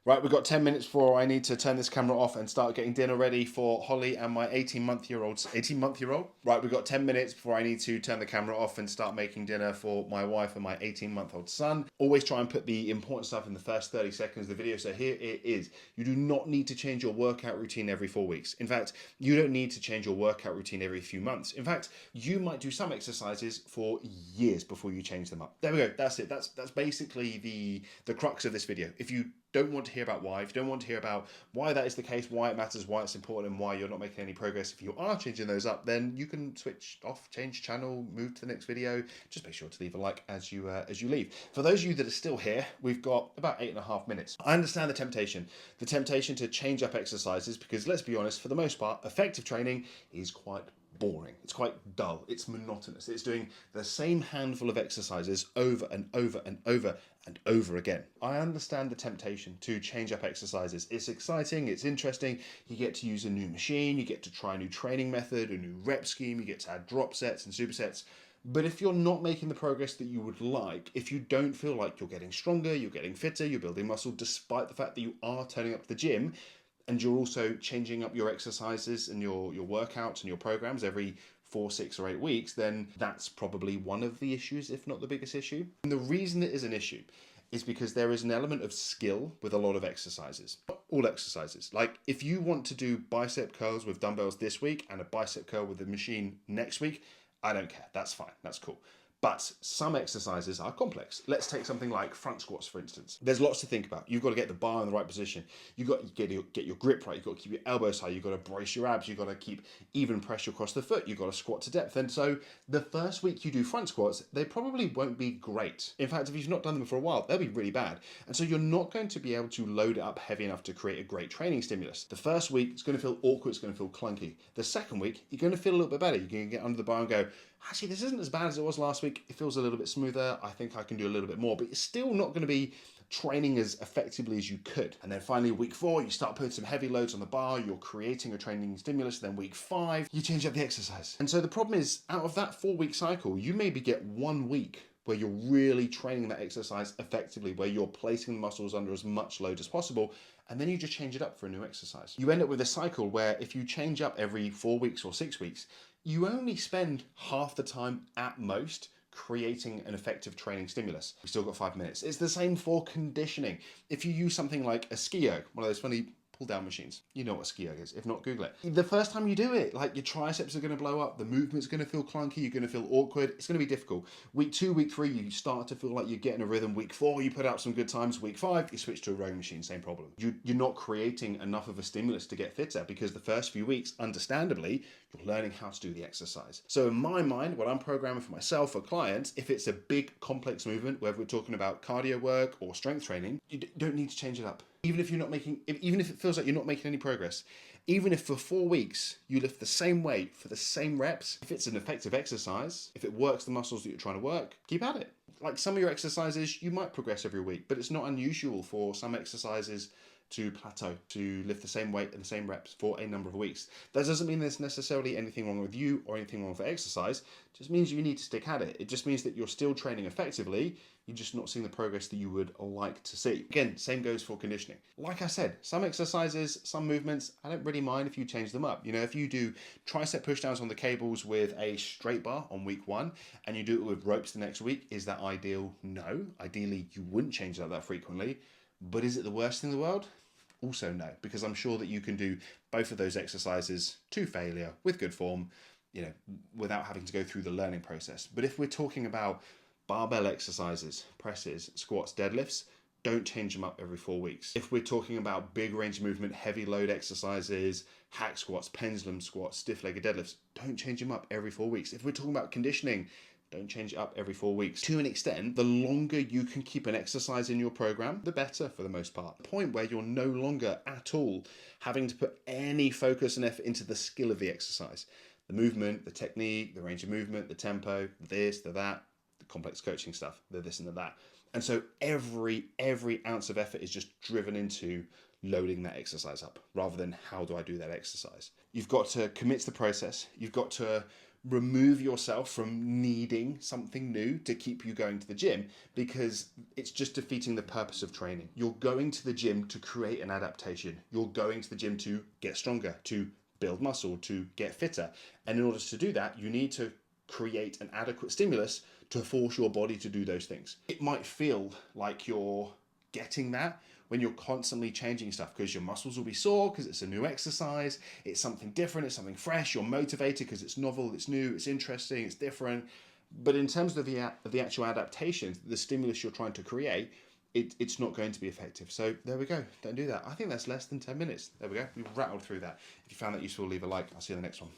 Right, we've got 10 minutes before I need to turn this camera off and start getting dinner ready for Holly and my 18-month-year-old. Right, we've got 10 minutes before I need to turn the camera off and start making dinner for my wife and my 18-month-old son. Always try and put the important stuff in the first 30 seconds of the video. So here it is. You do not need to change your workout routine every 4 weeks. In fact, you don't need to change your workout routine every few months. In fact, you might do some exercises for years before you change them up. There we go. That's it. That's basically the crux of this video. If you don't want to hear about why, if you don't want to hear about why that is the case, why it matters, why it's important, and why you're not making any progress, if you are changing those up, then you can switch off, change channel, move to the next video. Just make sure to leave a like as you leave. For those of you that are still here, we've got about 8.5 minutes. I understand the temptation to change up exercises, because let's be honest, for the most part, effective training is quite boring. It's quite dull. It's monotonous. It's doing the same handful of exercises over and over and over and over again. I understand the temptation to change up exercises. It's exciting, it's interesting. You get to use a new machine, you get to try a new training method, a new rep scheme, you get to add drop sets and supersets. But if you're not making the progress that you would like, if you don't feel like you're getting stronger, you're getting fitter, you're building muscle, despite the fact that you are turning up to the gym, and you're also changing up your exercises and your workouts and your programs every 4, 6, or 8 weeks, then that's probably one of the issues, if not the biggest issue. And the reason it is an issue is because there is an element of skill with a lot of exercises. Not all exercises. Like if you want to do bicep curls with dumbbells this week and a bicep curl with the machine next week, I don't care. That's fine. That's cool. But some exercises are complex. Let's take something like front squats, for instance. There's lots to think about. You've got to get the bar in the right position. You've got to get your grip right. You've got to keep your elbows high. You've got to brace your abs. You've got to keep even pressure across the foot. You've got to squat to depth. And so the first week you do front squats, they probably won't be great. In fact, if you've not done them for a while, they'll be really bad. And so you're not going to be able to load it up heavy enough to create a great training stimulus. The first week, it's going to feel awkward. It's going to feel clunky. The second week, you're going to feel a little bit better. You're going to get under the bar and go, actually, this isn't as bad as it was last week. It feels a little bit smoother. I think I can do a little bit more, but you're still not going to be training as effectively as you could. And then finally, week 4, you start putting some heavy loads on the bar. You're creating a training stimulus. Then week 5, you change up the exercise. And so the problem is, out of that 4-week cycle, you maybe get 1 week where you're really training that exercise effectively, where you're placing the muscles under as much load as possible, and then you just change it up for a new exercise. You end up with a cycle where if you change up every 4 weeks or 6 weeks, you only spend half the time at most creating an effective training stimulus. We've still got 5 minutes. It's the same for conditioning. If you use something like a skio, one of those funny pull-down machines. You know what a skio is. If not, Google it. The first time you do it, like your triceps are going to blow up, the movement's going to feel clunky, you're going to feel awkward, it's going to be difficult. Week 2, week 3, you start to feel like you're getting a rhythm. Week 4, you put out some good times. Week 5, you switch to a rowing machine, same problem. You're not creating enough of a stimulus to get fitter because the first few weeks, understandably, you're learning how to do the exercise. So in my mind, when I'm programming for myself or clients, if it's a big complex movement, whether we're talking about cardio work or strength training, you don't need to change it up. Even if it feels like you're not making any progress, even if for 4 weeks you lift the same weight for the same reps, if it's an effective exercise, if it works the muscles that you're trying to work, keep at it. Like some of your exercises, you might progress every week, but it's not unusual for some exercises to plateau, to lift the same weight and the same reps for a number of weeks. That doesn't mean there's necessarily anything wrong with you or anything wrong with exercise. It just means you need to stick at it. It just means that you're still training effectively. You're just not seeing the progress that you would like to see. Again, same goes for conditioning. Like I said, some exercises, some movements, I don't really mind if you change them up. You know, if you do tricep pushdowns on the cables with a straight bar on week 1 and you do it with ropes the next week, is that ideal? No. Ideally, you wouldn't change that frequently. But is it the worst thing in the world? Also no, because I'm sure that you can do both of those exercises to failure with good form, you know, without having to go through the learning process. But if we're talking about barbell exercises, presses, squats, deadlifts, don't change them up every 4 weeks. If we're talking about big range of movement, heavy load exercises, hack squats, pendulum squats, stiff-legged deadlifts, don't change them up every 4 weeks. If we're talking about conditioning, don't change it up every 4 weeks. To an extent, the longer you can keep an exercise in your program, the better for the most part. The point where you're no longer at all having to put any focus and effort into the skill of the exercise. The movement, the technique, the range of movement, the tempo, this, the that, the complex coaching stuff, the this and the that. And so every ounce of effort is just driven into loading that exercise up rather than how do I do that exercise. You've got to commit to the process. You've got to remove yourself from needing something new to keep you going to the gym, because it's just defeating the purpose of training. You're going to the gym to create an adaptation. You're going to the gym to get stronger, to build muscle, to get fitter. And in order to do that, you need to create an adequate stimulus to force your body to do those things. It might feel like you're getting that when you're constantly changing stuff, because your muscles will be sore because it's a new exercise, it's something different, it's something fresh, you're motivated because it's novel, it's new, it's interesting, it's different. But in terms of the actual adaptations, the stimulus you're trying to create, it's not going to be effective. So there we go. Don't do that. I think that's less than 10 minutes. There we go. We've rattled through that. If you found that useful, leave a like. I'll see you in the next one.